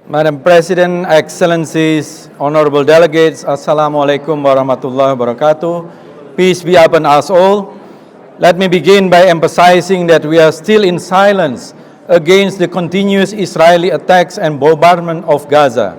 Madam President, Excellencies, honorable delegates, Assalamualaikum warahmatullahi wabarakatuh. Peace be upon us all. Let me begin by emphasizing that we are still in silence against the continuous Israeli attacks and bombardment of Gaza.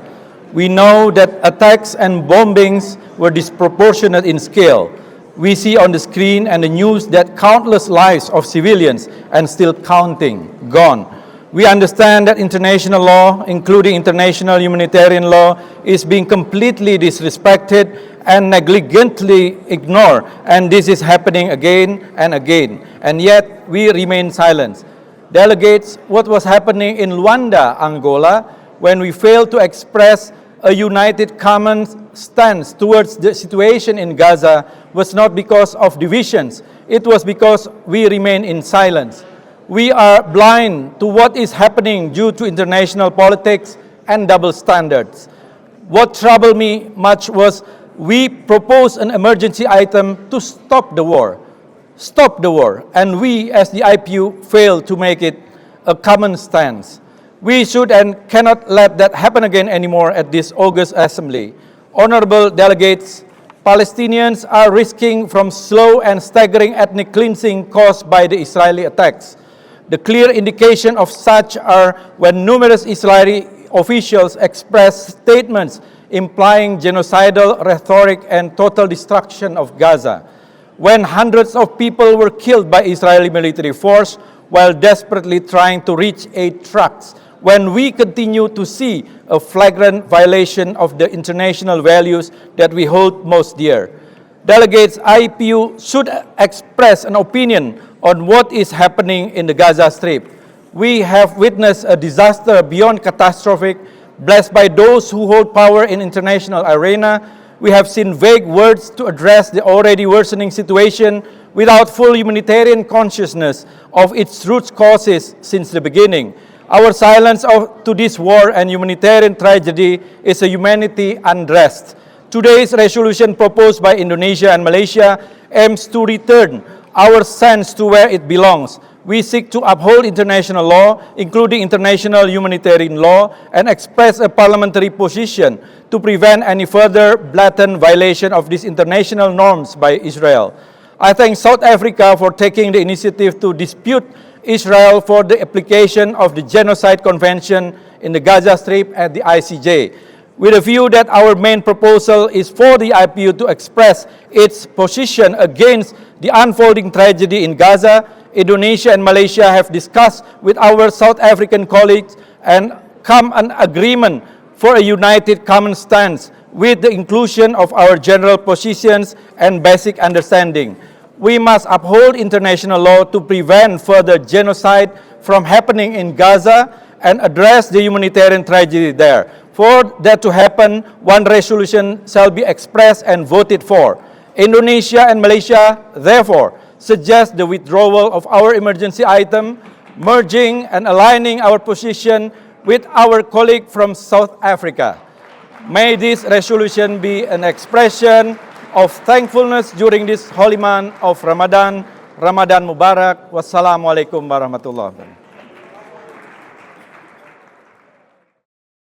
We know that attacks and bombings were disproportionate in scale. We see on the screen and the news that countless lives of civilians, and still counting, gone. We understand that international law, including international humanitarian law, is being completely disrespected and negligently ignored, and this is happening again and again, and yet we remain silent. Delegates, what was happening in Luanda, Angola, when we failed to express a united common stance towards the situation in Gaza was not because of divisions, it was because we remain in silence. We are blind to what is happening due to international politics and double standards. What troubled me much was we proposed an emergency item to stop the war, and we as the IPU failed to make it a common stance. We should and cannot let that happen again anymore at this August Assembly. Honorable delegates, Palestinians are risking from slow and staggering ethnic cleansing caused by the Israeli attacks. The clear indication of such are when numerous Israeli officials express statements implying genocidal rhetoric and total destruction of Gaza. When hundreds of people were killed by Israeli military force while desperately trying to reach aid trucks. When we continue to see a flagrant violation of the international values that we hold most dear. Delegates, IPU should express an opinion on what is happening in the Gaza Strip. We have witnessed a disaster beyond catastrophic, blessed by those who hold power in international arena. We have seen vague words to address the already worsening situation without full humanitarian consciousness of its root causes since the beginning. Our silence to this war and humanitarian tragedy is a humanity unrest. Today's resolution proposed by Indonesia and Malaysia aims to return our sense to where it belongs. We seek to uphold international law, including international humanitarian law, and express a parliamentary position to prevent any further blatant violation of these international norms by Israel. I thank South Africa for taking the initiative to dispute Israel for the application of the Genocide Convention in the Gaza Strip at the ICJ. With a view that our main proposal is for the IPU to express its position against the unfolding tragedy in Gaza, Indonesia and Malaysia have discussed with our South African colleagues and come an agreement for a united common stance with the inclusion of our general positions and basic understanding. We must uphold international law to prevent further genocide from happening in Gaza and address the humanitarian tragedy there. For that to happen, one resolution shall be expressed and voted for. Indonesia and Malaysia, therefore, suggest the withdrawal of our emergency item, merging and aligning our position with our colleague from South Africa. May this resolution be an expression of thankfulness during this holy month of Ramadan. Ramadan Mubarak. Wassalamualaikum warahmatullahi wabarakatuh.